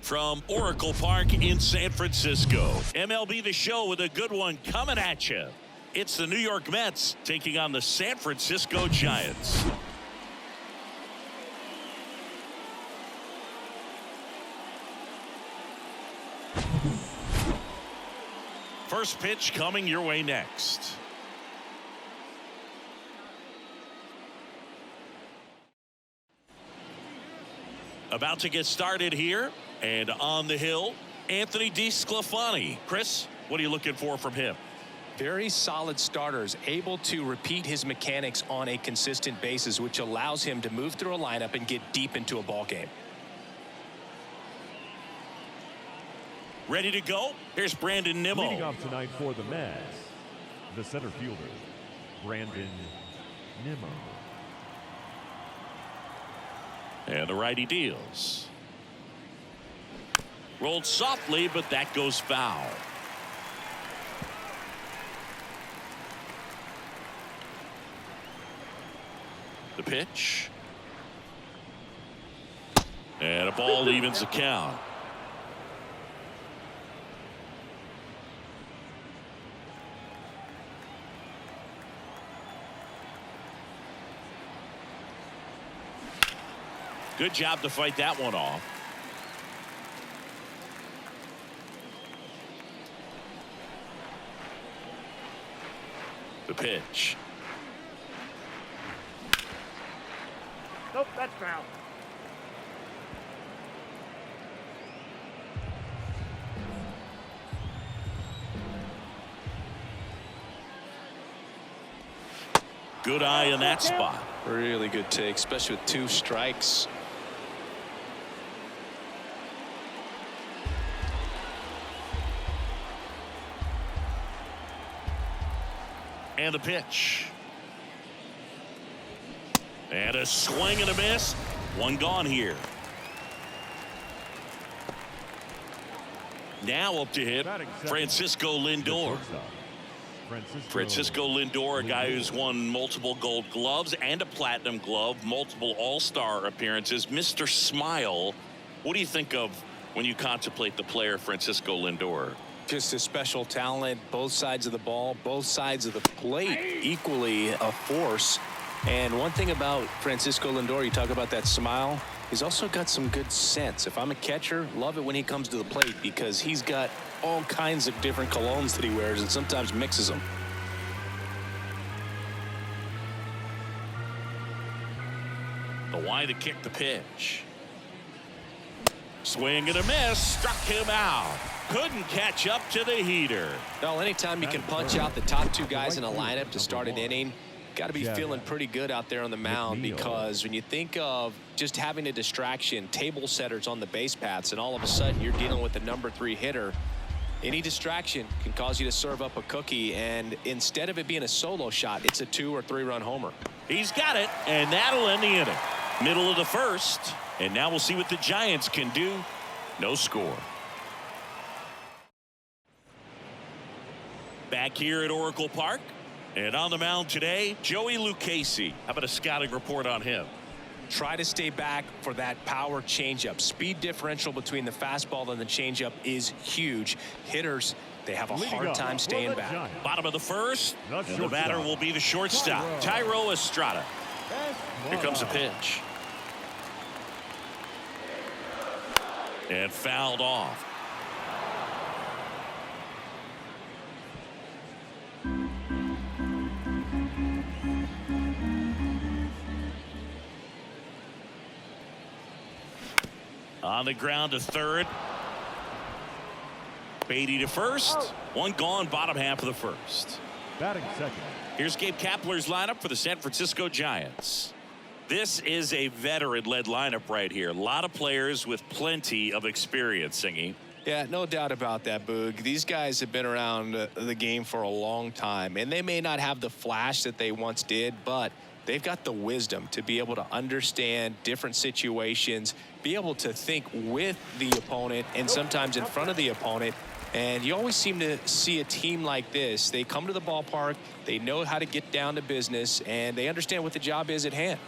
from Oracle Park in San Francisco. MLB The Show with a good one coming at you. It's the New York Mets taking on the San Francisco Giants. First pitch coming your way next. About to get started here, and on the hill, Anthony DeSclafani. Chris, what are you looking for from him? Very solid starters, able to repeat his mechanics on a consistent basis, which allows him to move through a lineup and get deep into a ball game. Ready to go? Here's Brandon Nimmo. Leading off tonight for the Mets, the center fielder, Brandon Nimmo. And the righty deals. Rolled softly, but that goes foul. The pitch. And a ball evens the count. Good job to fight that one off. The pitch. Nope, that's foul. Good eye in that spot. Really good take, especially with 2 strikes. And the pitch. And a swing and a miss. One gone here. Now up to hit Francisco Lindor. Francisco Lindor, a guy who's won multiple Gold Gloves and a Platinum Glove, multiple All-Star appearances. Mr. Smile, what do you think of when you contemplate the player Francisco Lindor? Just a special talent, both sides of the ball, both sides of the plate, equally a force. And one thing about Francisco Lindor, you talk about that smile, he's also got some good sense. If I'm a catcher, love it when he comes to the plate because he's got all kinds of different colognes that he wears and sometimes mixes them. The wide to kick the pitch. Swing and a miss, struck him out. Couldn't catch up to the heater. Well, anytime you can punch out the top 2 guys in a lineup to start an inning, got to be feeling pretty good out there on the mound, because when you think of just having a distraction, table setters on the base paths, and all of a sudden you're dealing with the number 3 hitter, any distraction can cause you to serve up a cookie, and instead of it being a solo shot, it's a 2 or 3 run homer. He's got it, and that'll end the inning. Middle of the first, and now we'll see what the Giants can do. No score. Back here at Oracle Park, and on the mound today, Joey Lucchesi. How about a scouting report on him? Try to stay back for that power changeup. Speed differential between the fastball and the changeup is huge. Hitters, they have a hard time staying back. Bottom of the first, and the batter will be the shortstop, Thairo Estrada. Here comes the pitch. And fouled off. On the ground to third. Beatty to first. One gone, bottom half of the first. Batting second. Here's Gabe Kapler's lineup for the San Francisco Giants. This is a veteran-led lineup right here. A lot of players with plenty of experience, Singy. Yeah, no doubt about that, Boog. These guys have been around the game for a long time, and they may not have the flash that they once did, but they've got the wisdom to be able to understand different situations, be able to think with the opponent and sometimes in front of the opponent. And you always seem to see a team like this. They come to the ballpark, they know how to get down to business, and they understand what the job is at hand.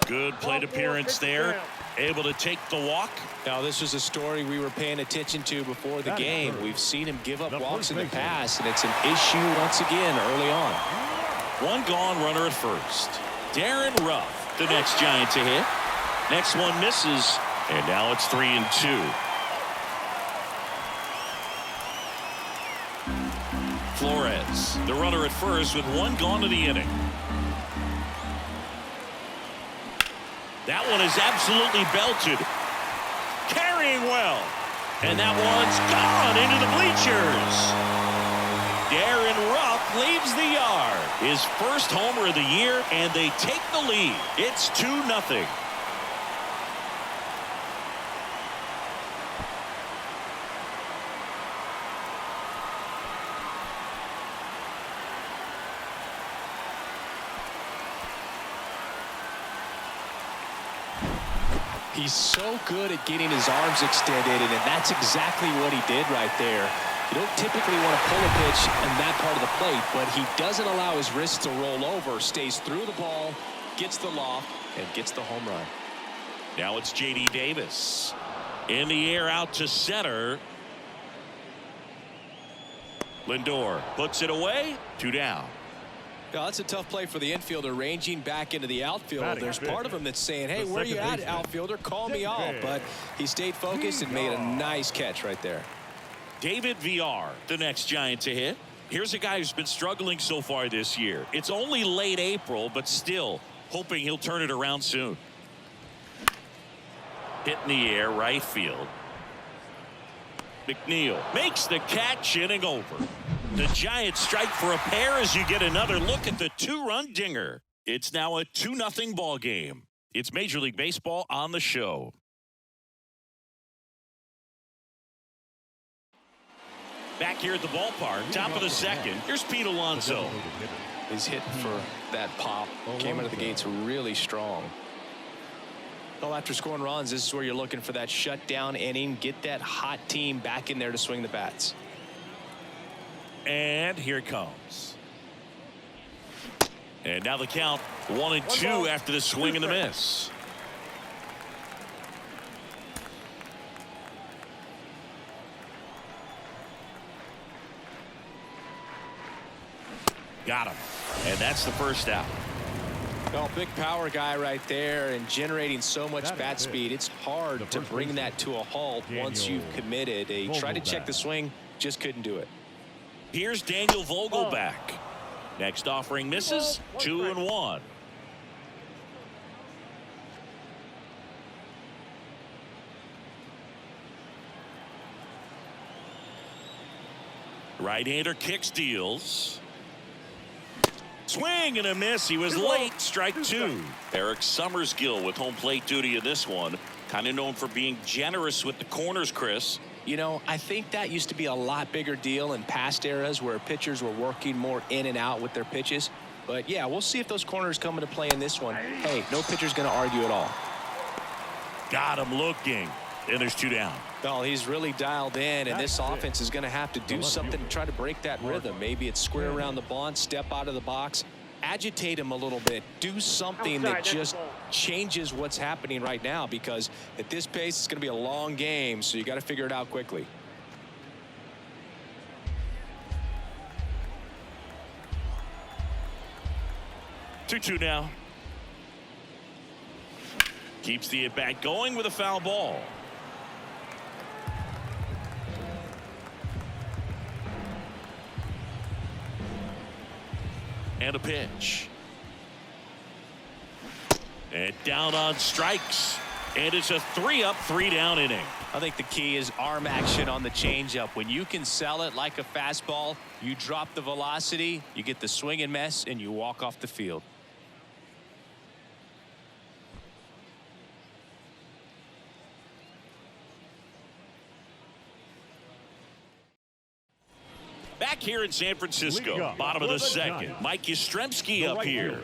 Good plate appearance there. Able to take the walk. Now, this was a story we were paying attention to before the game. We've seen him give up walks in the past, and it's an issue once again early on. One gone, runner at first. Darren Ruff, the next Giant to hit. Next one misses, and now it's 3-2. Flores, the runner at first with one gone to the inning. That one is absolutely belted. Carrying well. And that one's gone into the bleachers. Darren Ruff leaves the yard. His first homer of the year, and they take the lead. It's 2-0. He's so good at getting his arms extended, and that's exactly what he did right there. You don't typically want to pull a pitch in that part of the plate, but he doesn't allow his wrist to roll over, stays through the ball, gets the loft, and gets the home run. Now it's J.D. Davis. In the air out to center. Lindor puts it away. 2 down. Now, that's a tough play for the infielder, ranging back into the outfield. There's part of him that's saying, hey, where you at, outfielder? Call me out. But he stayed focused and made a nice catch right there. David VR, the next Giant to hit. Here's a guy who's been struggling so far this year. It's only late April, but still hoping he'll turn it around soon. Hit in the air, right field. McNeil makes the catch, inning over. The Giants strike for a pair as you get another look at the 2-run dinger. It's now a 2-0 ball game. It's Major League Baseball on the show. Back here at the ballpark, top of the second. Here's Pete Alonso. He's hitting for that pop. Came out of the gates really strong. Well, after scoring runs, this is where you're looking for that shutdown inning. Get that hot team back in there to swing the bats. And here it comes. And now the count 1-2 after the swing and the miss. Got him. And that's the first out. Well, big power guy right there and generating so much bat speed. It's hard to bring that to a halt once you've committed. They tried to check the swing, just couldn't do it. Here's Daniel Vogelback. Next offering misses. 2-1. Right-hander kicks, deals. Swing and a miss. He was late. Strike 2. Eric Summersgill with home plate duty in this one. Kind of known for being generous with the corners, Chris. You know, I think that used to be a lot bigger deal in past eras where pitchers were working more in and out with their pitches. But, yeah, we'll see if those corners come into play in this one. Hey, no pitcher's going to argue at all. Got him looking. And there's 2 down. Well, he's really dialed in, and this offense is going to have to do something to try to break that rhythm. Maybe it's square around the bunt, step out of the box, agitate him a little bit, do something that just changes what's happening right now, because at this pace, it's going to be a long game, so you got to figure it out quickly. Two now. Keeps the at-bat going with a foul ball. And a pitch. And down on strikes. And it's a 3-up, 3-down inning. I think the key is arm action on the changeup. When you can sell it like a fastball, you drop the velocity, you get the swing and miss, and you walk off the field. Back here in San Francisco, bottom of the second. Mike Yastrzemski up here.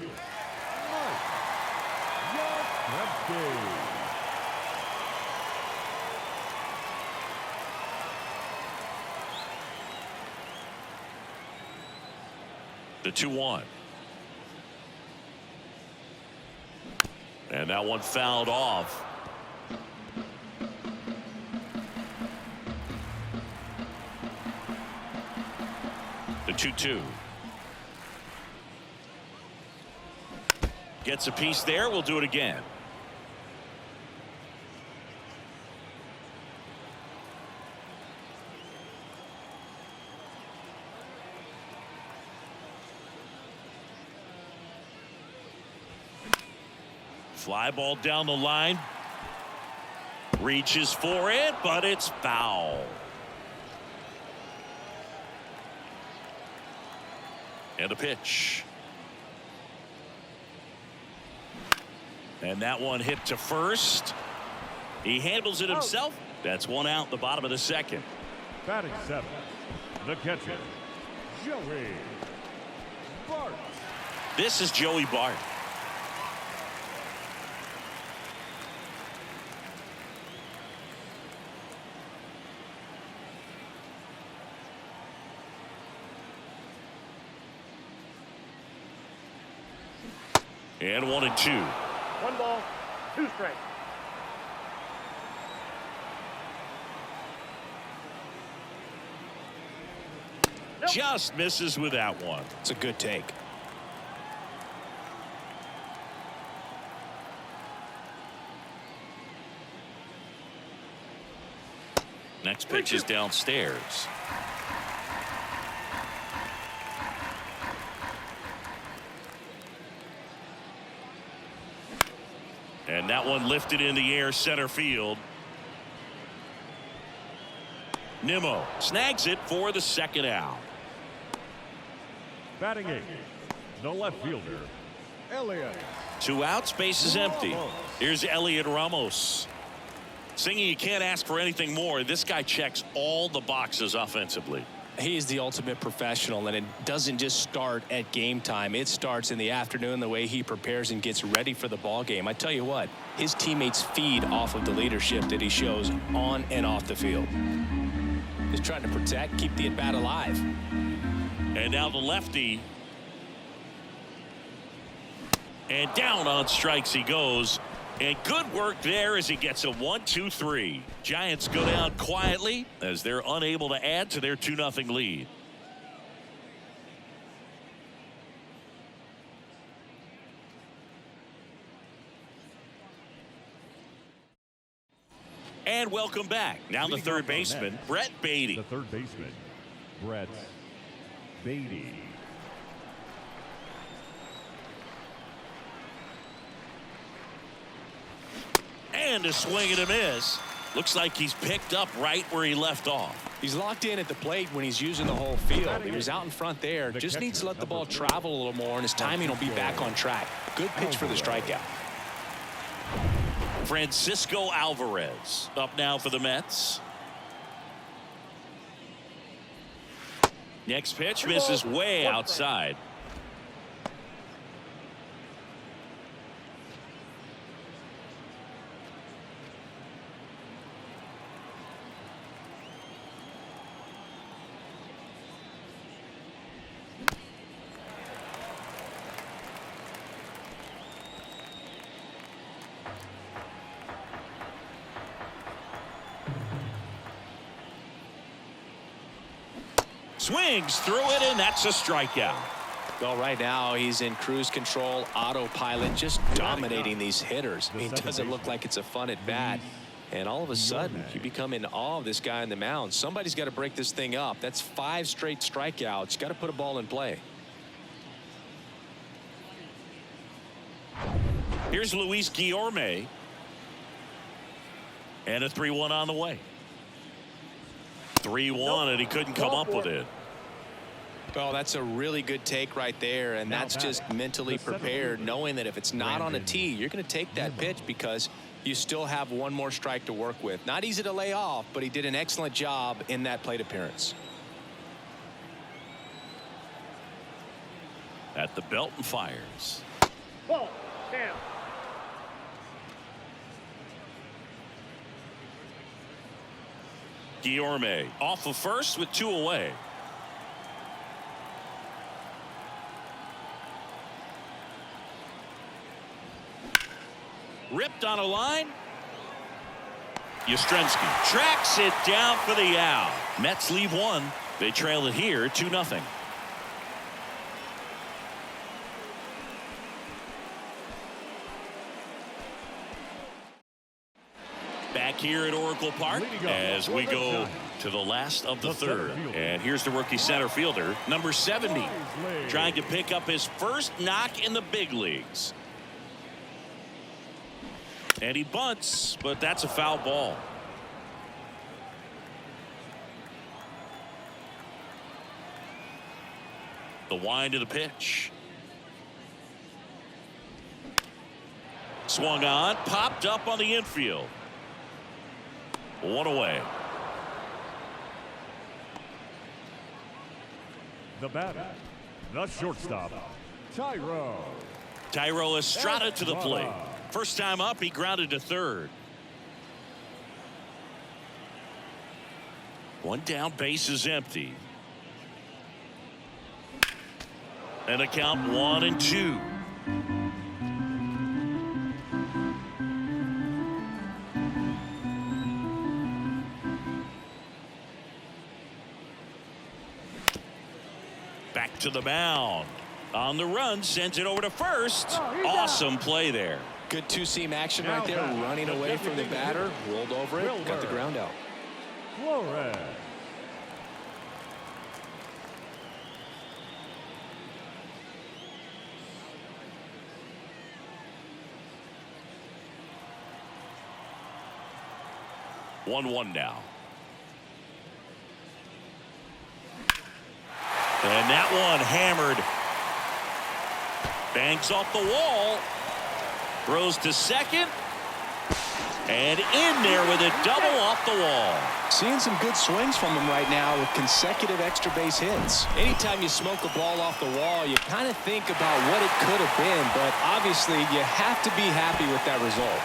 The 2-1. And that one fouled off. The 2-2. Gets a piece there. We'll do it again. Fly ball down the line. Reaches for it, but it's foul. And a pitch. And that one hit to first. He handles it himself. That's one out in the bottom of the second. Batting seventh, the catcher, Joey Bart. This is Joey Bart. And 1-2. 1 ball, 2 strikes. Nope. Just misses with that one. It's a good take. Next pitch is downstairs. And that one lifted in the air center field. Nimmo snags it for the second out. Batting eighth, the left fielder, Elliott. 2 outs, base is empty. Here's Elliott Ramos. Singing, you can't ask for anything more. This guy checks all the boxes offensively. He is the ultimate professional, and it doesn't just start at game time. It starts in the afternoon, the way he prepares and gets ready for the ball game. I tell you what, his teammates feed off of the leadership that he shows on and off the field. He's trying to protect, keep the at-bat alive. And now the lefty. And down on strikes he goes. And good work there as he gets a 1-2-3. Giants go down quietly as they're unable to add to their 2-0 lead. And welcome back. Now the third baseman, Brett Beatty. The third baseman, Brett Beatty. And a swing and a miss. Looks like he's picked up right where he left off. He's locked in at the plate when he's using the whole field. He was out in front there. Just needs to let the ball travel a little more, and his timing will be back on track. Good pitch for the strikeout. Francisco Alvarez up now for the Mets. Next pitch misses way outside. Swings through it, and that's a strikeout. Well, right now he's in cruise control, autopilot, just dominating these hitters. I mean, it doesn't look like it's a fun at bat. And all of a sudden, you become in awe of this guy on the mound. Somebody's got to break this thing up. That's 5 straight strikeouts. Got to put a ball in play. Here's Luis Guillorme. And a 3-1 on the way. 3-1, and he couldn't come up with it. Well, that's a really good take right there, and that's just mentally prepared, knowing that if it's not on a tee, you're going to take that pitch because you still have one more strike to work with. Not easy to lay off, but he did an excellent job in that plate appearance. At the belt and fires. Ball, down. Guillorme off of first with 2 away. Ripped on a line. Yastrzemski tracks it down for the out. Mets leave one. They trail it here 2-0. Back here at Oracle Park as we go to the last of the third. And here's the rookie center fielder, number 70, trying to pick up his first knock in the big leagues. And he bunts, but that's a foul ball. The wind of the pitch. Swung on, popped up on the infield. One away. The batter, the shortstop, Tyro Estrada to the plate. First time up, he grounded to third. One down, base is empty. And a count 1-2. Back to the mound. On the run, sends it over to first. Awesome play there. Good two-seam action right there, running away from the batter, rolled over it, got the ground out. Flores. 1-1 now. And that one hammered. Bangs off the wall. Throws to second. And in there with a double off the wall. Seeing some good swings from him right now with consecutive extra base hits. Anytime you smoke a ball off the wall, you kind of think about what it could have been, but obviously you have to be happy with that result.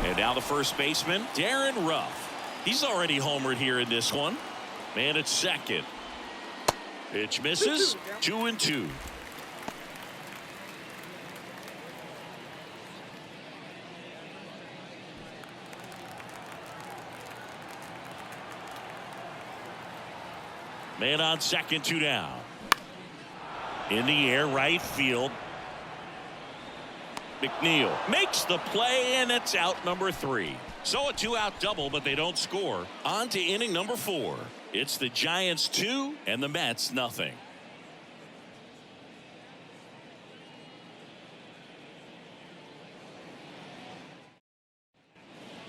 And now the first baseman, Darren Ruff. He's already homered here in this one. Man at second. Pitch misses. 2-2. Man on second, 2 down. In the air, right field. McNeil makes the play, and it's out number 3. So a 2-out double, but they don't score. On to inning number 4. It's the Giants 2 and the Mets nothing.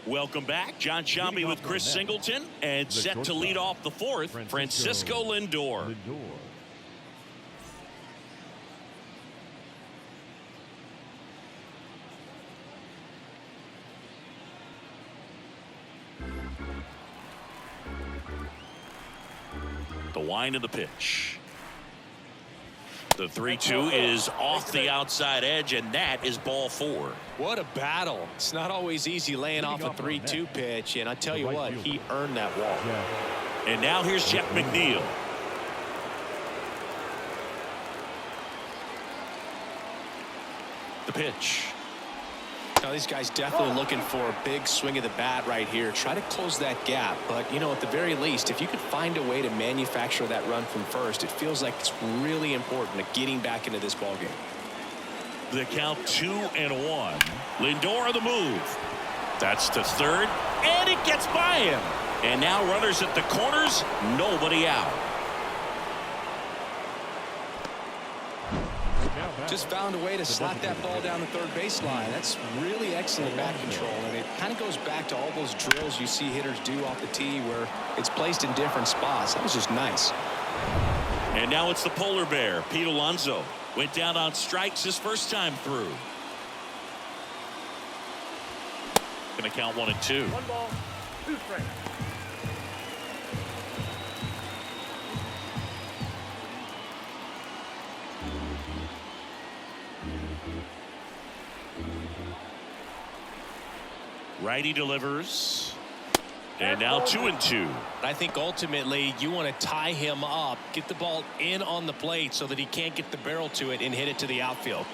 Welcome back. John Sciambi with Chris Singleton, and set to lead off the 4th, Francisco Lindor. The wind of the pitch. The 3-2 is off the outside edge, and that is ball 4. What a battle. It's not always easy laying off a 3-2 pitch, and I tell you what, he earned that walk. And now here's Jeff McNeil. The pitch. Now, these guys definitely looking for a big swing of the bat right here. Try to close that gap. But, you know, at the very least, if you could find a way to manufacture that run from first, it feels like it's really important to getting back into this ballgame. The count 2-1. Lindor on the move. That's to third, and it gets by him. And now runners at the corners, nobody out. Just found a way to slot that ball down the third baseline. That's really excellent bat control, and it kind of goes back to all those drills you see hitters do off the tee where it's placed in different spots. That was just nice. And now it's the polar bear, Pete Alonso. Went down on strikes his first time through. Going to count 1 and 2. 1 ball, 2 strikes. Righty delivers. And now 2-2. I think ultimately you want to tie him up, get the ball in on the plate so that he can't get the barrel to it and hit it to the outfield.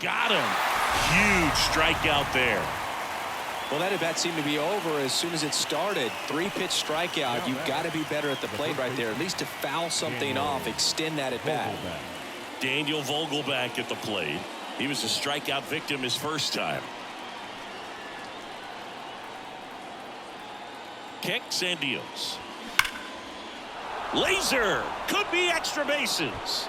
Got him. Huge strikeout there. Well, that at bat seemed to be over as soon as it started. 3-pitch strikeout. You've got to be better at the plate right there, at least to foul something off, extend that at bat. Daniel Vogelback at the plate. He was a strikeout victim his first time. Kicks and deals. Laser could be extra bases.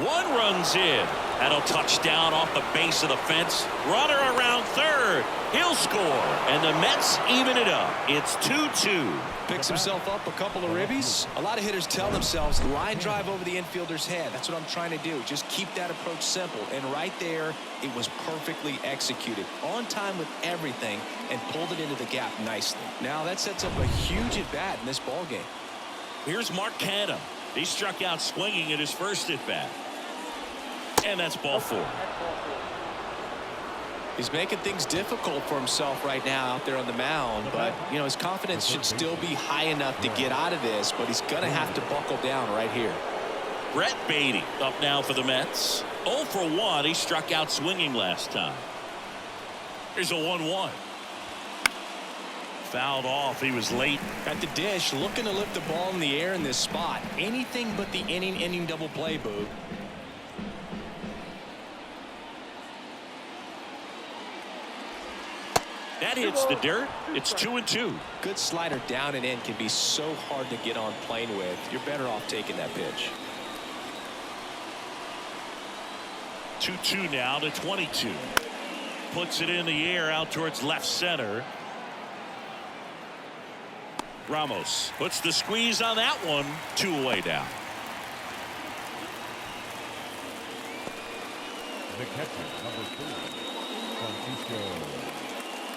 One runs in. That'll touch down off the base of the fence. Runner around third. He'll score. And the Mets even it up. It's 2-2. Picks himself up a couple of ribbies. A lot of hitters tell themselves line drive over the infielder's head. That's what I'm trying to do. Just keep that approach simple. And right there, it was perfectly executed. On time with everything and pulled it into the gap nicely. Now that sets up a huge at bat in this ball game. Here's Mark Canha. He struck out swinging at his first at bat. And that's ball 4. He's making things difficult for himself right now out there on the mound, but you know his confidence should still be high enough to get out of this, but he's gonna have to buckle down right here. Brett Beatty up now for the Mets. 0 for 1. He struck out swinging last time. Here's a 1-1. Fouled off. He was late at the dish, looking to lift the ball in the air in this spot. Anything but the inning double play, Boog. That hits the dirt. It's 2-2. Good slider down and in can be so hard to get on plane with. You're better off taking that pitch. 2-2 now to 22. Puts it in the air out towards left center. Ramos puts the squeeze on that one. 2 away down. The catcher, number 3, Francisco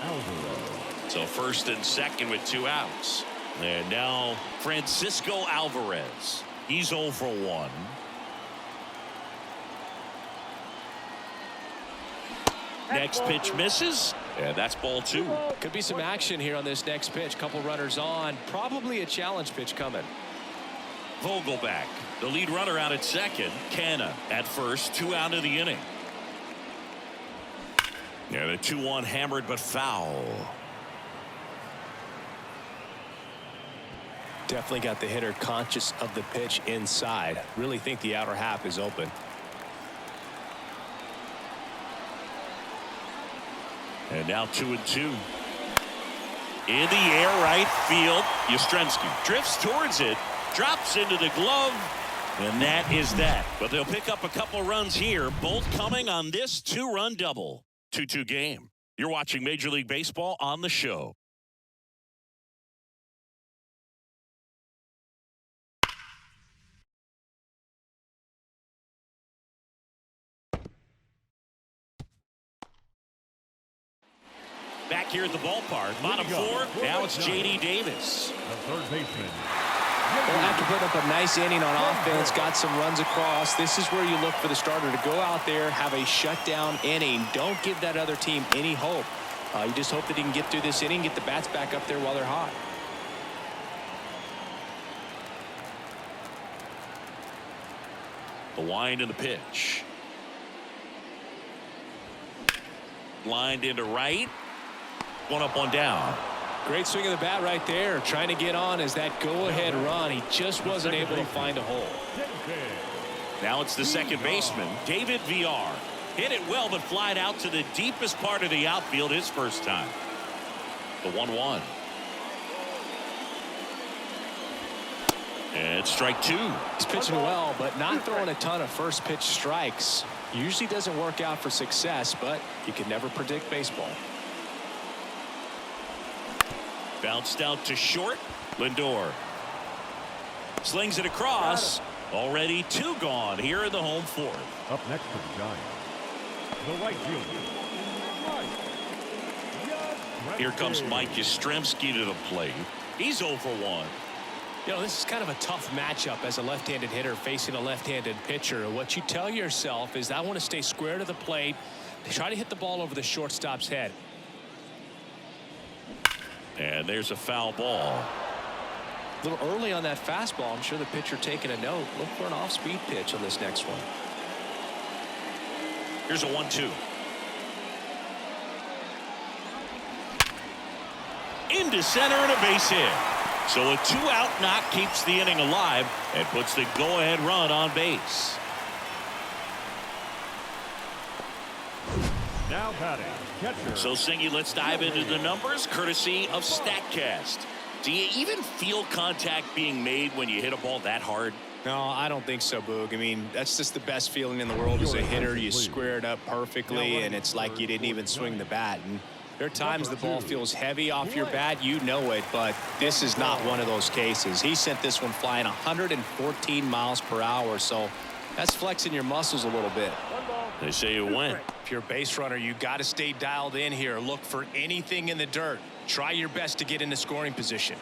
Alvarez. So first and second with 2 outs. And now Francisco Alvarez. He's 0 for 1. Next pitch misses. And that's ball 2. Could be some action here on this next pitch. Couple runners on. Probably a challenge pitch coming. Vogelback, the lead runner out at second. Canha at first. 2 out of the inning. Yeah, the 2-1 hammered but foul. Definitely got the hitter conscious of the pitch inside. Really think the outer half is open. And now 2-2. In the air right field. Yastrzemski drifts towards it. Drops into the glove. And that is that. But they'll pick up a couple runs here. Both coming on this 2-run double. 2-2 game. You're watching Major League Baseball on the show. Back here at the ballpark, bottom 4. Now it's J.D. Davis. The third baseman. Well, after putting up a nice inning on offense, got some runs across, this is where you look for the starter to go out there, have a shutdown inning. Don't give that other team any hope. You just hope that he can get through this inning, get the bats back up there while they're hot. The wind and the pitch. Lined into right. 1 up, 1 down. Great swing of the bat right there. Trying to get on as that go-ahead run. He just wasn't able to find a hole. Now it's the second baseman, David Villar. Hit it well, but flied out to the deepest part of the outfield his first time. The 1-1. And strike 2. He's pitching well, but not throwing a ton of first pitch strikes. Usually doesn't work out for success, but you can never predict baseball. Bounced out to short. Lindor slings it across. Already 2 gone here in the home 4th. Up next for the Giants, the right fielder. Here comes Mike Yastrzemski to the plate. He's 0 for 1. You know, this is kind of a tough matchup as a left-handed hitter facing a left-handed pitcher. What you tell yourself is, I want to stay square to the plate, try to hit the ball over the shortstop's head. And there's a foul ball. A little early on that fastball. I'm sure the pitcher taking a note. Look for an off-speed pitch on this next one. Here's a 1-2. Into center and a base hit. So a 2-out knock keeps the inning alive and puts the go-ahead run on base. Now batting, catcher. So, Singy, let's dive into the numbers courtesy of StatCast. Do you even feel contact being made when you hit a ball that hard? No, I don't think so, Boog. I mean, that's just the best feeling in the world as a hitter. You square it up perfectly, and it's like you didn't even swing the bat. And there are times the ball feels heavy off your bat. You know it, but this is not one of those cases. He sent this one flying 114 miles per hour, so that's flexing your muscles a little bit. They say you win. If you're a base runner, you got to stay dialed in here. Look for anything in the dirt. Try your best to get into scoring position.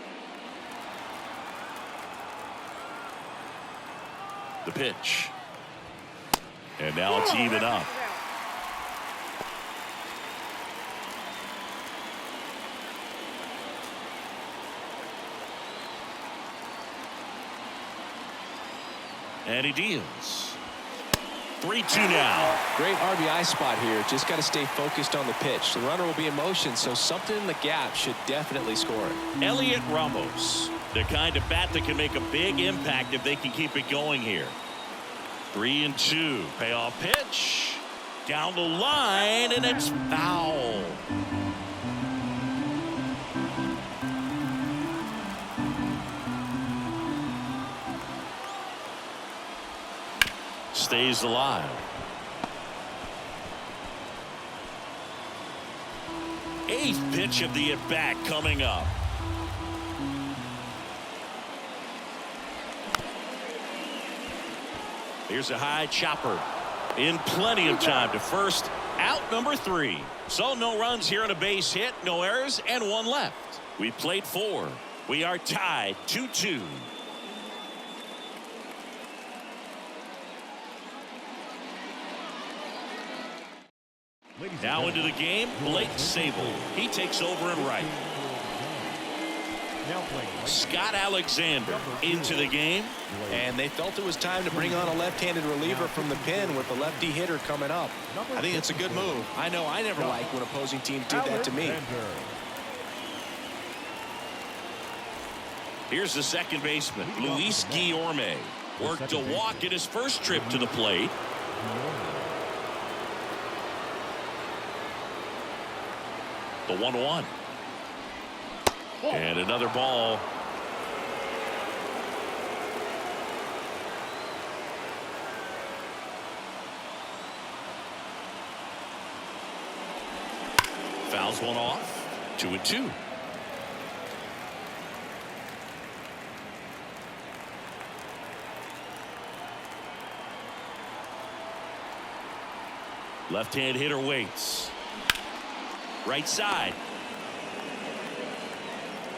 The pitch. And now it's even up. And he deals. 3-2 now. Great RBI spot here. Just got to stay focused on the pitch. The runner will be in motion, so something in the gap should definitely score it. Elliot Ramos, the kind of bat that can make a big impact if they can keep it going here. 3-2. Payoff pitch. Down the line, and it's foul. Stays alive. Eighth pitch of the at-bat coming up. Here's a high chopper. In plenty of time to first. Out number 3. So no runs here on a base hit, no errors, and 1 left. We played 4. We are tied 2-2. Now into the game, Blake Sable. He takes over in right. Now playing right. Scott Alexander into the game. And they felt it was time to bring on a left-handed reliever from the pen with the lefty hitter coming up. I think it's a good move. I know I never liked when opposing teams did that to me. Here's the second baseman, Luis Guillorme. Worked a walk in his first trip to the plate. The 1-1. And another ball. Fouls one off. 2-2. Left-hand hitter waits. Right side.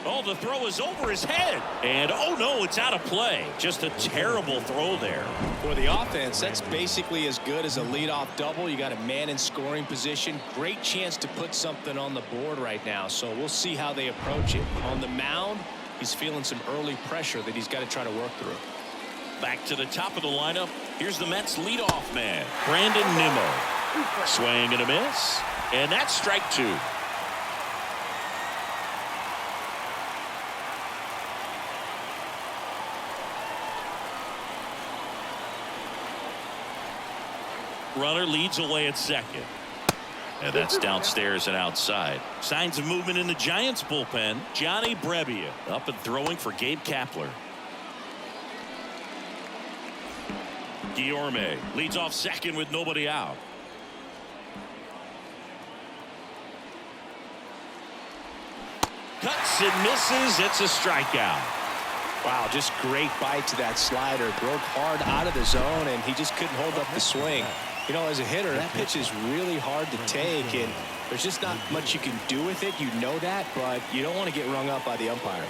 Oh, the throw is over his head. And, oh, no, it's out of play. Just a terrible throw there. For the offense, that's basically as good as a leadoff double. You got a man in scoring position. Great chance to put something on the board right now. So we'll see how they approach it. On the mound, he's feeling some early pressure that he's got to try to work through. Back to the top of the lineup. Here's the Mets leadoff man, Brandon Nimmo. Swing and a miss. And that's strike 2. Runner leads away at second. And that's downstairs and outside. Signs of movement in the Giants bullpen. Johnny Brebbia up and throwing for Gabe Kapler. Guillorme leads off second with nobody out. Cuts and misses. It's a strikeout. Wow, just great bite to that slider. Broke hard out of the zone, and he just couldn't hold up the swing. You know, as a hitter, that pitch is really hard to take, and there's just not much you can do with it. You know that, but you don't want to get rung up by the umpire.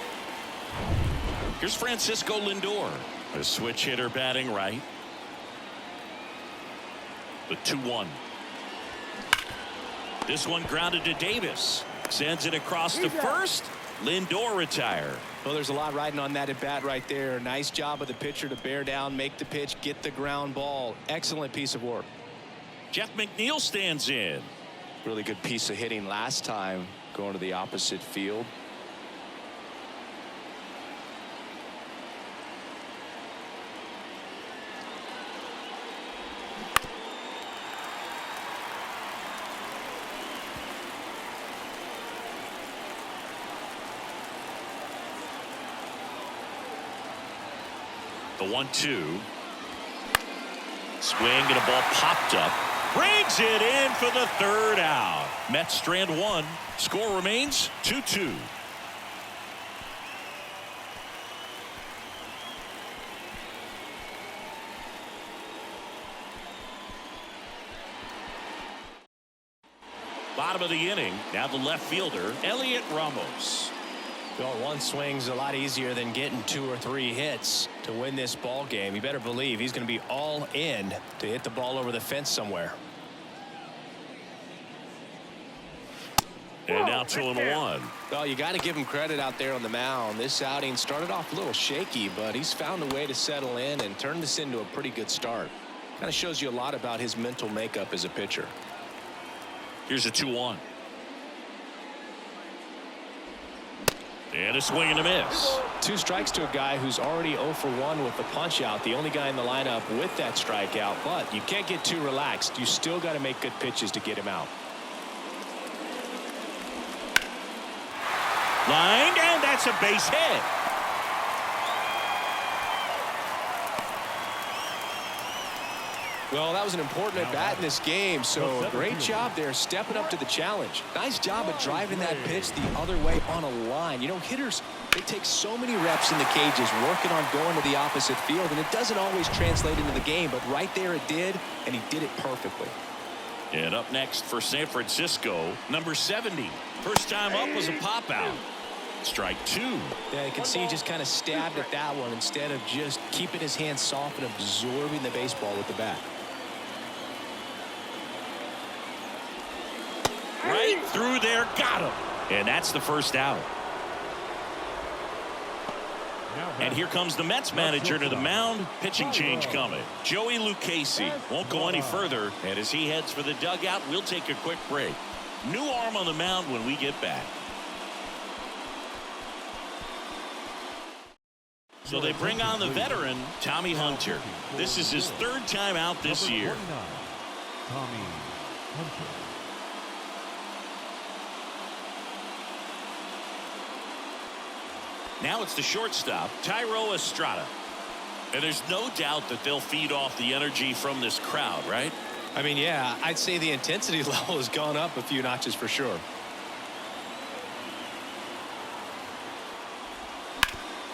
Here's Francisco Lindor. A switch hitter batting right. The 2-1. This one grounded to Davis. Sends it across to first. Lindor retire. Well, there's a lot riding on that at bat right there. Nice job of the pitcher to bear down, make the pitch, get the ground ball. Excellent piece of work. Jeff McNeil stands in. Really good piece of hitting last time, going to the opposite field. The 1-2. Swing and a ball popped up. Brings it in for the third out. Mets strand one. Score remains 2-2. Bottom of the inning. Now the left fielder, Elliot Ramos. Well, one swing's a lot easier than getting 2 or 3 hits to win this ball game. You better believe he's going to be all in to hit the ball over the fence somewhere. And now 2-1. Well, you got to give him credit out there on the mound. This outing started off a little shaky, but he's found a way to settle in and turn this into a pretty good start. Kind of shows you a lot about his mental makeup as a pitcher. Here's a 2-1. And a swing and a miss. 2 strikes to a guy who's already 0 for 1 with the punch out. The only guy in the lineup with that strikeout. But you can't get too relaxed. You still got to make good pitches to get him out. Lined, and that's a base hit. Well, that was an important at bat in this game, so great job there stepping up to the challenge. Nice job of driving that pitch the other way on a line. You know, hitters, they take so many reps in the cages working on going to the opposite field, and it doesn't always translate into the game, but right there it did, and he did it perfectly. And up next for San Francisco, number 70. First time up was a pop out. Strike 2. Yeah, you can see he just kind of stabbed at that one instead of just keeping his hands soft and absorbing the baseball with the bat. Right through there, got him. And that's the first out. And here comes the Mets manager to the mound. Pitching change coming. Joey Lucchesi won't go any further. And as he heads for the dugout, we'll take a quick break. New arm on the mound when we get back. So they bring on the veteran, Tommy Hunter. This is his 3rd time out this year. Tommy Hunter. Now it's the shortstop, Thairo Estrada. And there's no doubt that they'll feed off the energy from this crowd, right? I mean, yeah, I'd say the intensity level has gone up a few notches for sure.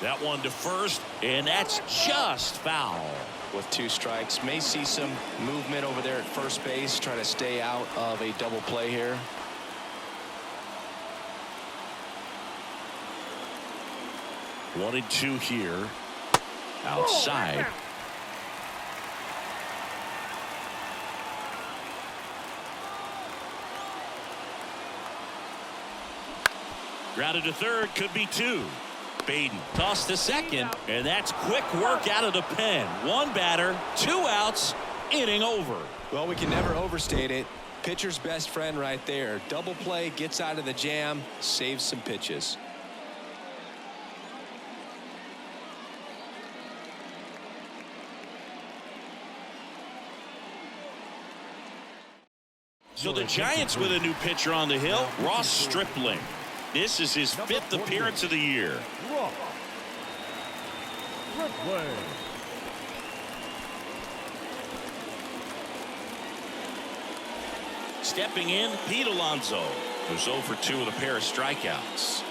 That one to first, and that's just foul. With 2 strikes, may see some movement over there at first base, trying to stay out of a double play here. One and 2 here. Outside. Grounded to third, could be 2. Baden tossed to second, and that's quick work out of the pen. 1 batter, 2 outs, inning over. Well, we can never overstate it. Pitcher's best friend right there. Double play, gets out of the jam, saves some pitches. So the Giants with a new pitcher on the hill, Ross Stripling. This is his 5th appearance of the year. Stepping in, Pete Alonso, who's 0 for 2 with a pair of strikeouts.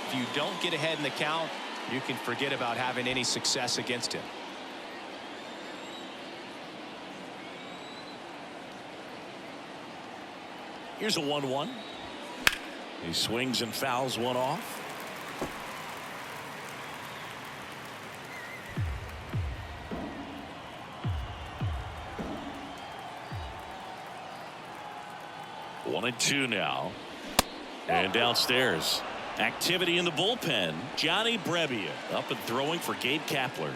If you don't get ahead in the count, you can forget about having any success against him. Here's a 1-1. He swings and fouls one off. 1-2 now. And downstairs. Activity in the bullpen. Johnny Brebbia up and throwing for Gabe Kapler.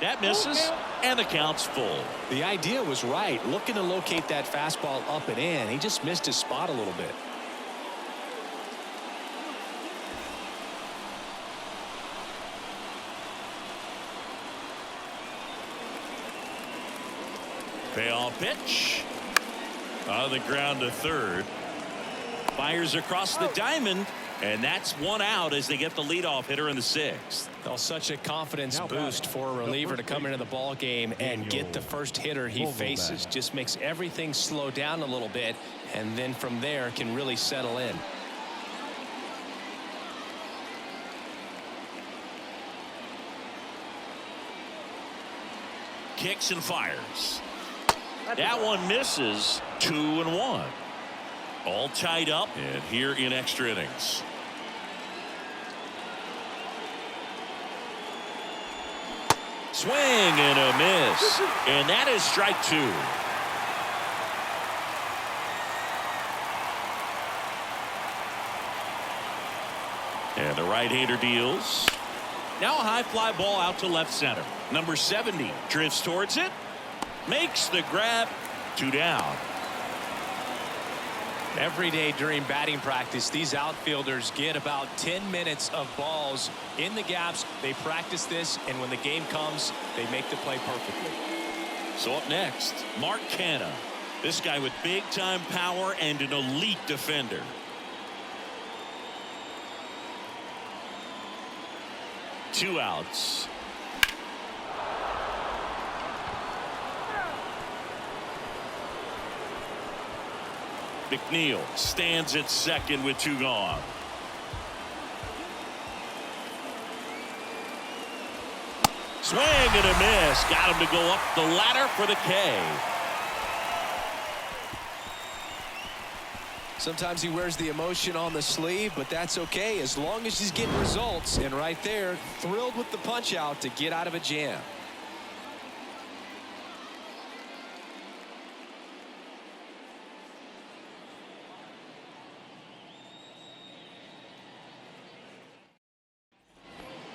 That misses, and the count's full. The idea was right. Looking to locate that fastball up and in. He just missed his spot a little bit. Payoff pitch. On the ground to third. Fires across the diamond. And that's one out as they get the leadoff hitter in the sixth. Oh, such a confidence boost for a reliever to come into the ball game and get the first hitter he faces. Just makes everything slow down a little bit, and then from there can really settle in. Kicks and fires. That one misses. 2-1. All tied up and here in extra innings. Swing and a miss. And that is strike 2. And the right-hander deals. Now a high fly ball out to left center. Number 70 drifts towards it. Makes the grab. 2 down. Every day during batting practice, these outfielders get about 10 minutes of balls in the gaps. They practice this, and when the game comes, they make the play perfectly. So up next, Mark Canha. This guy with big-time power and an elite defender. Two outs. McNeil stands at second with 2 gone. Swing and a miss. Got him to go up the ladder for the K. Sometimes he wears the emotion on the sleeve, but that's okay as long as he's getting results. And right there, thrilled with the punch out to get out of a jam.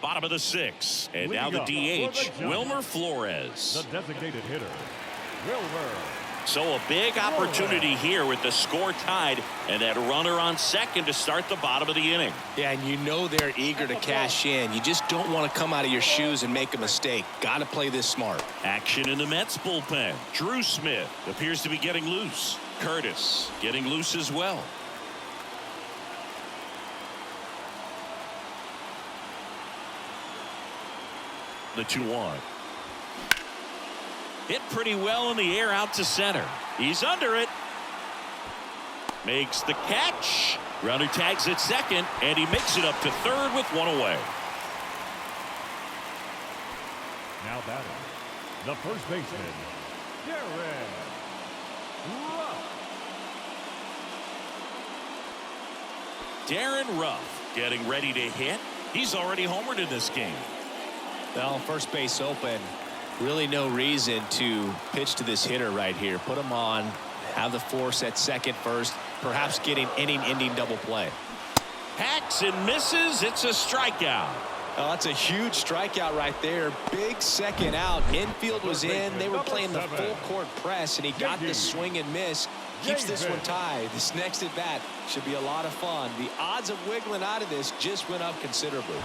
Bottom of the 6th. And now the DH, Wilmer Flores. The designated hitter, Wilmer. So a big opportunity here with the score tied and that runner on second to start the bottom of the inning. Yeah, and you know they're eager to cash in. You just don't want to come out of your shoes and make a mistake. Got to play this smart. Action in the Mets bullpen. Drew Smith appears to be getting loose. Curtis getting loose as well. The 2-1. Hit pretty well in the air out to center. He's under it. Makes the catch. Runner tags at second, and he makes it up to third with 1 away. Now batting, the first baseman, Darren Ruff. Darren Ruff getting ready to hit. He's already homered in this game. Well, first base open. Really no reason to pitch to this hitter right here. Put him on, have the force at second first, perhaps getting inning-ending double play. Hacks and misses. It's a strikeout. Oh, that's a huge strikeout right there. Big second out. Infield was in. They were playing the full court press, and he got the swing and miss. Keeps this one tied. This next at bat should be a lot of fun. The odds of wiggling out of this just went up considerably.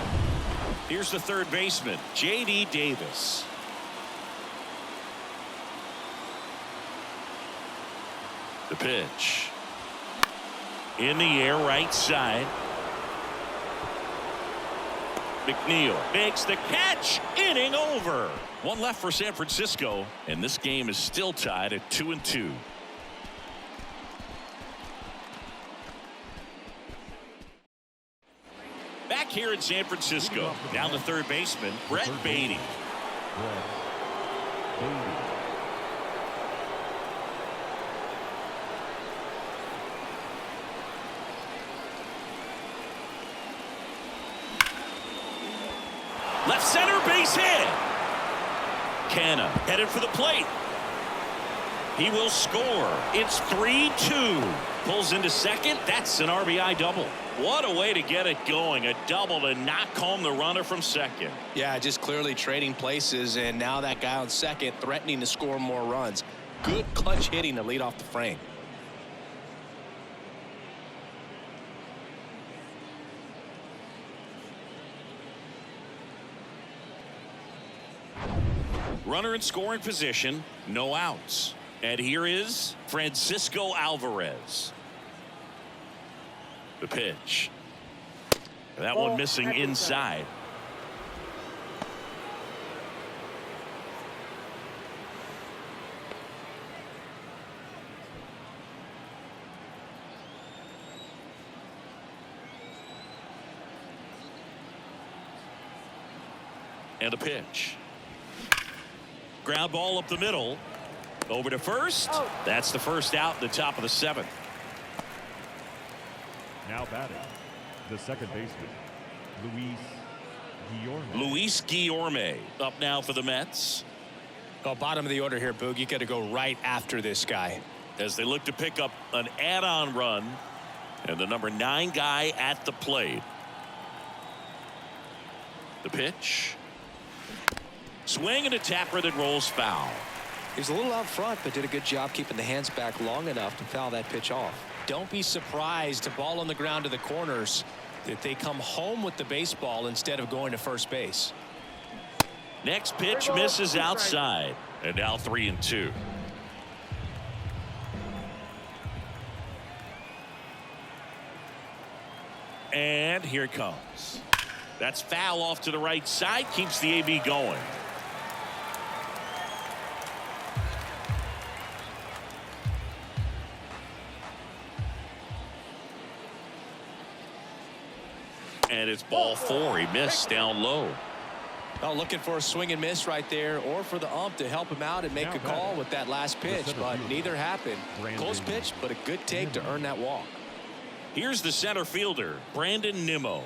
Here's the third baseman, J.D. Davis. The pitch. In the air, right side. McNeil makes the catch. Inning over. One left for San Francisco, and this game is still tied at 2-2. Back here in San Francisco, down the third baseman, Brett Beatty. Left center, base hit. Canna headed for the plate. He will score. It's 3-2. Pulls into second. That's an RBI double. What a way to get it going. A double to knock home the runner from second. Yeah, just clearly trading places, and now that guy on second threatening to score more runs. Good clutch hitting to lead off the frame. Runner in scoring position, no outs. And here is Francisco Alvarez. The pitch. That one missing inside. And a pitch. Ground ball up the middle. Over to first. That's the first out in the top of the seventh. Now batting, the second baseman, Luis Guillorme. Luis Guillorme up now for the Mets. Oh, bottom of the order here, Boog. You got to go right after this guy. As they look to pick up an add-on run. And the number 9 guy at the plate. The pitch. Swing and a tapper that rolls foul. He was a little out front, but did a good job keeping the hands back long enough to foul that pitch off. Don't be surprised to ball on the ground to the corners that they come home with the baseball instead of going to first base. Next pitch misses outside. And now 3-2. And here it comes. That's foul off to the right side. Keeps the AB going. And it's ball 4. He missed down low. Well, looking for a swing and miss right there, or for the ump to help him out and make a call with that last pitch, but neither happened. Close pitch, but a good take to earn that walk. Here's the center fielder, Brandon Nimmo.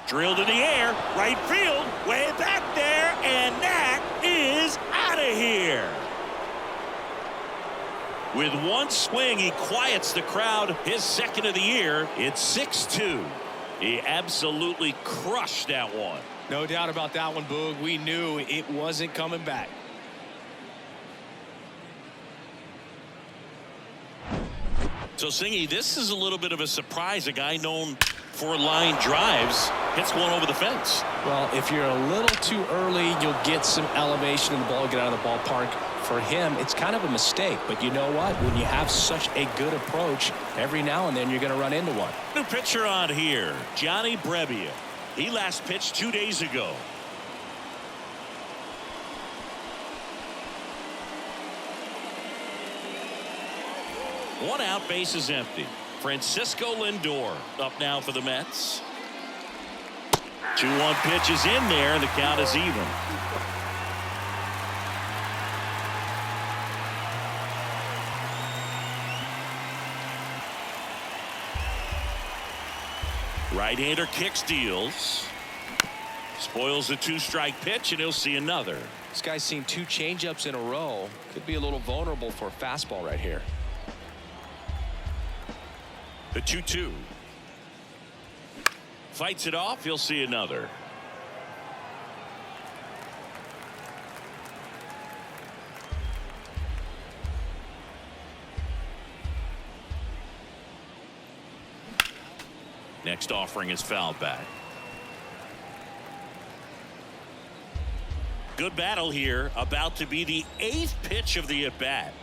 Drilled in the air, right field, way back there, and that is out of here. With one swing, he quiets the crowd. His second of the year. It's 6-2. He absolutely crushed that one. No doubt about that one, Boog. We knew it wasn't coming back. So, Singy, this is a little bit of a surprise. A guy known for line drives hits one over the fence. Well, if you're a little too early, you'll get some elevation in the ball, get out of the ballpark. For him, it's kind of a mistake, but you know what? When you have such a good approach, every now and then you're going to run into one. New pitcher on here, Johnny Brebbia. He last pitched 2 days ago. One out, base is empty. Francisco Lindor up now for the Mets. 2-1 pitch is in there, and the count is even. Right-hander kicks, deals. Spoils the 2-strike pitch, and he'll see another. This guy's seen 2 changeups in a row. Could be a little vulnerable for a fastball right here. The 2-2. Fights it off. He'll see another. Next offering is fouled back. Good battle here. About to be the 8th pitch of the at-bat.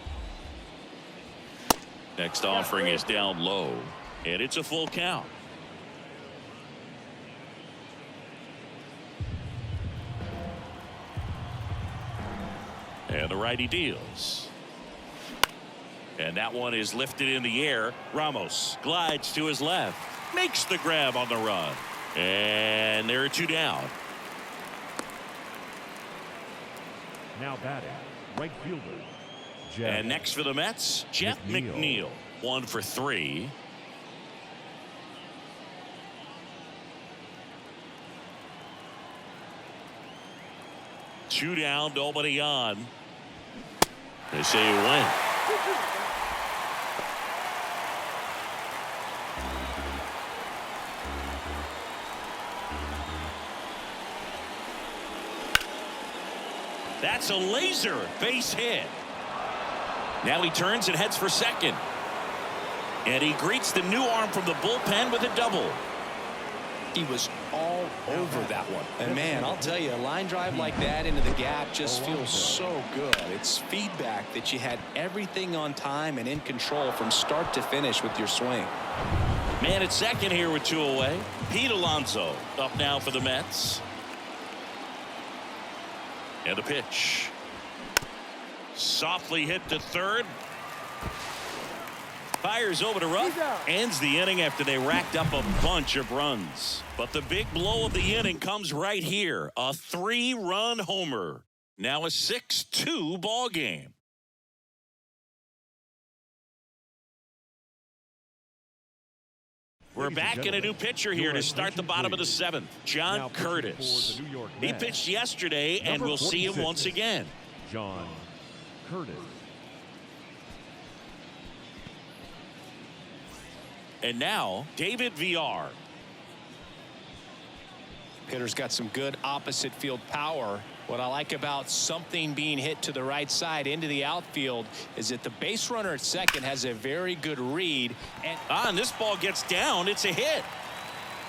Next offering is down low, and it's a full count. And the righty deals. And that one is lifted in the air. Ramos glides to his left. Makes the grab on the run. And there are 2 down. Now batting, right fielder, Jeff. And next for the Mets, Jeff McNeil. 1 for 3. 2 down, nobody on. They say you win. That's a laser base hit. Now he turns and heads for second. And he greets the new arm from the bullpen with a double. He was all over that one. And man, I'll tell you, a line drive like that into the gap just feels so good. It's feedback that you had everything on time and in control from start to finish with your swing. Man at second here with 2 away. Pete Alonso up now for the Mets. And a pitch. Softly hit to third. Fires over to Ruff. Ends the inning after they racked up a bunch of runs. But the big blow of the inning comes right here. A 3-run homer. Now a 6-2 ball game. We're back in a new pitcher here to start the bottom of the 7th. John Curtis. He pitched yesterday, and we'll see him once again. John Curtis. And now, David Villar. Hitter's got some good opposite field power. What I like about something being hit to the right side into the outfield is that the base runner at second has a very good read. And this ball gets down. It's a hit.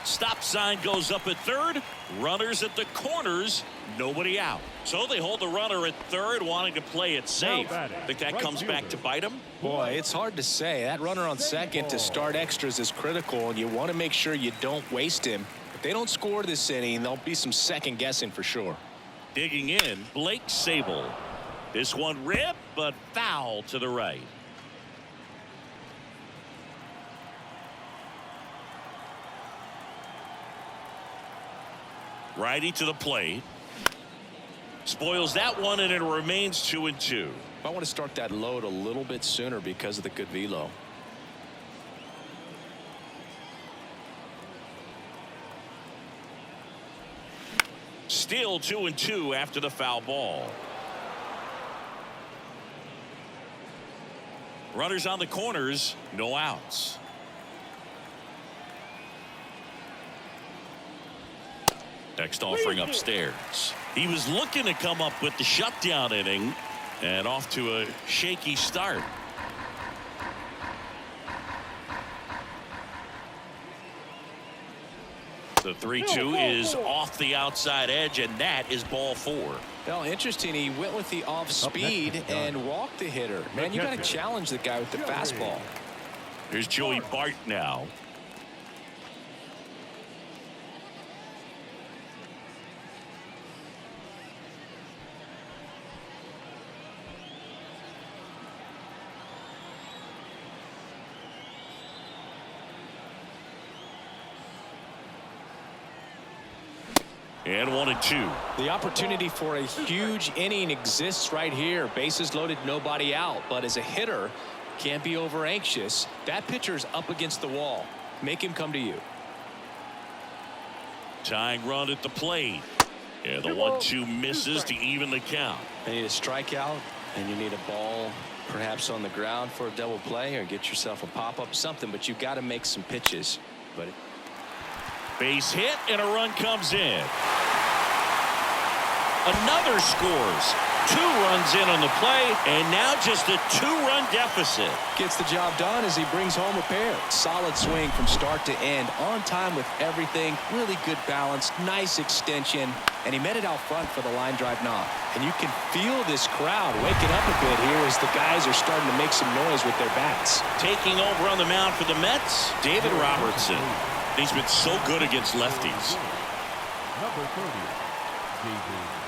Stop sign goes up at third. Runners at the corners. Nobody out. So they hold the runner at third, wanting to play it safe. Think that comes back to bite him? Boy, it's hard to say. That runner on second to start extras is critical, and you want to make sure you don't waste him. If they don't score this inning, there'll be some second guessing for sure. Digging in, Blake Sable. This one ripped, but foul to the right. Righty to the plate. Spoils that one, and it remains 2-2. I want to start that load a little bit sooner because of the good velo. Still 2-2 after the foul ball. Runners on the corners, no outs. Next offering upstairs. He was looking to come up with the shutdown inning, and off to a shaky start. The 3-2 is off the outside edge, and that is ball 4. Well, interesting. He went with the off speed and walked the hitter. Man, you got to challenge the guy with the fastball. Here's Joey Bart now. And 1-2. The opportunity for a huge inning exists right here. Bases loaded, nobody out. But as a hitter, can't be over anxious. That pitcher's up against the wall. Make him come to you. Tying run at the plate. Yeah, the 1-2 misses to even the count. You need a strikeout, and you need a ball perhaps on the ground for a double play, or get yourself a pop-up, something. But you've got to make some pitches. But base hit, and a run comes in. Another scores. 2 runs in on the play, and now just a 2-run deficit. Gets the job done as he brings home a pair. Solid swing from start to end, on time with everything. Really good balance, nice extension, and he met it out front for the line drive knock. And you can feel this crowd waking up a bit here as the guys are starting to make some noise with their bats. Taking over on the mound for the Mets, David Robertson. He's been so good against lefties. Number 30, David Robertson.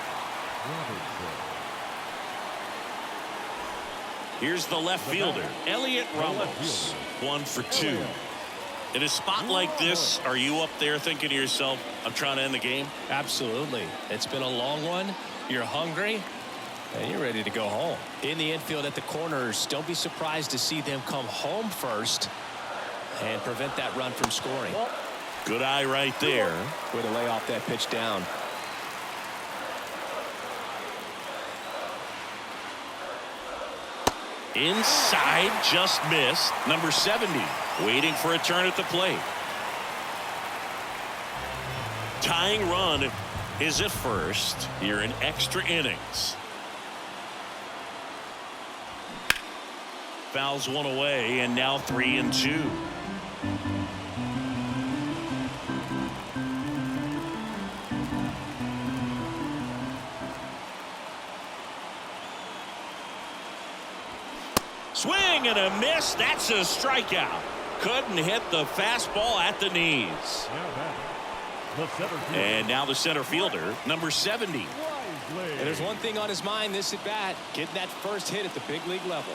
Here's the left fielder, Elliot Ramos. 1 for 2. In a spot like this, are you up there thinking to yourself, I'm trying to end the game? Absolutely. It's been a long one. You're hungry, and you're ready to go home. In the infield at the corners, don't be surprised to see them come home first and prevent that run from scoring. Good eye right there. Way to lay off that pitch down. Inside, just missed. Number 70, waiting for a turn at the plate. Tying run is at first here in extra innings. Fouls one away, and now 3-2. Swing and a miss. That's a strikeout. Couldn't hit the fastball at the knees. And now the center fielder, number 70. And there's one thing on his mind this at bat, getting that first hit at the big league level.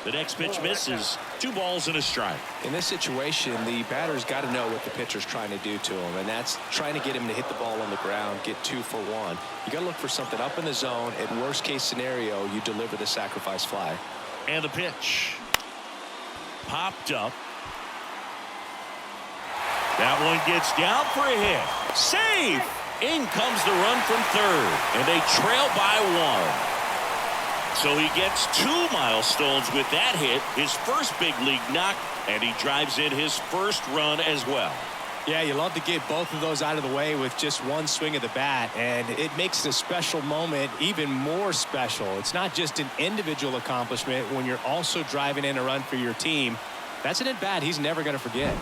The next pitch misses. 2 balls and a strike. In this situation, the batter's got to know what the pitcher's trying to do to him, and that's trying to get him to hit the ball on the ground, get 2 for 1. You got to look for something up in the zone. At worst case scenario, you deliver the sacrifice fly. And the pitch. Popped up. That one gets down for a hit. Safe! In comes the run from third, and they trail by 1. So he gets 2 milestones with that hit, his first big league knock, and he drives in his first run as well. Yeah, you love to get both of those out of the way with just one swing of the bat, and it makes the special moment even more special. It's not just an individual accomplishment when you're also driving in a run for your team. That's an at-bat he's never going to forget.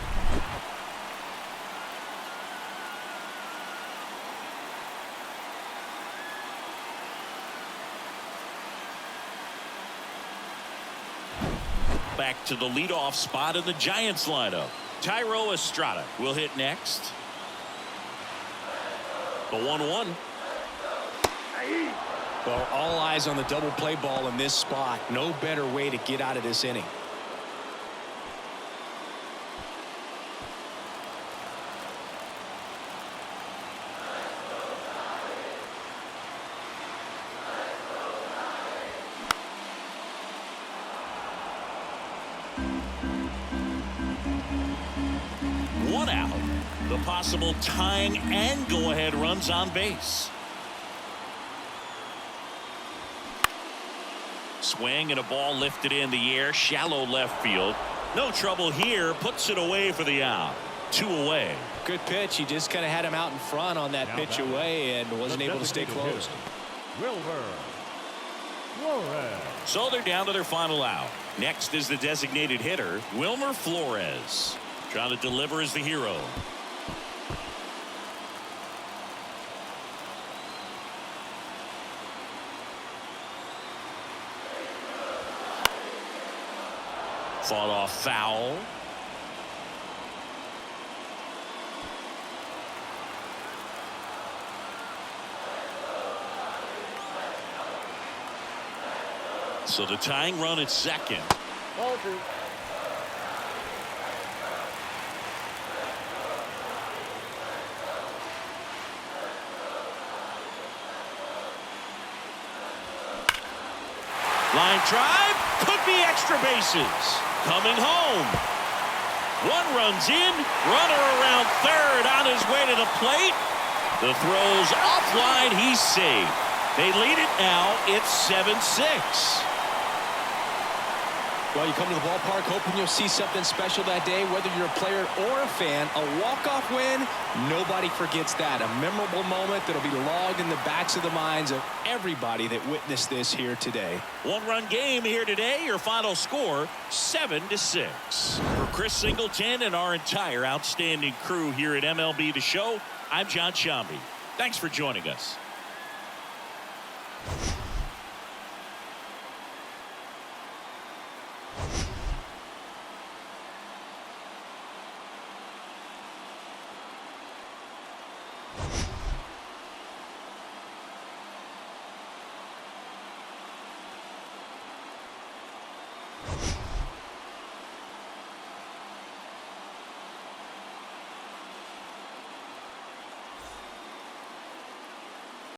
Back to the leadoff spot in the Giants lineup. Thairo Estrada will hit next. The 1-1. Well, all eyes on the double play ball in this spot. No better way to get out of this inning. One out. The possible tying and go-ahead runs on base. Swing and a ball lifted in the air, shallow left field. No trouble here, puts it away for the out. 2 away. Good pitch. He just kind of had him out in front on that pitch away and wasn't able to stay closed. So they're down to their final out. Next is the designated hitter, Wilmer Flores. Trying to deliver as the hero. Fought off foul. So the tying run at second. Ball 2. Line drive, could be extra bases. Coming home. 1 runs in, runner around third on his way to the plate. The throw's offline, he's safe. They lead it now, it's 7-6. Well, you come to the ballpark hoping you'll see something special that day, whether you're a player or a fan. A walk-off win, nobody forgets that. A memorable moment that'll be logged in the backs of the minds of everybody that witnessed this here today. 1-run game here today. Your final score, 7-6. For Chris Singleton and our entire outstanding crew here at MLB The Show, I'm John Shambi. Thanks for joining us.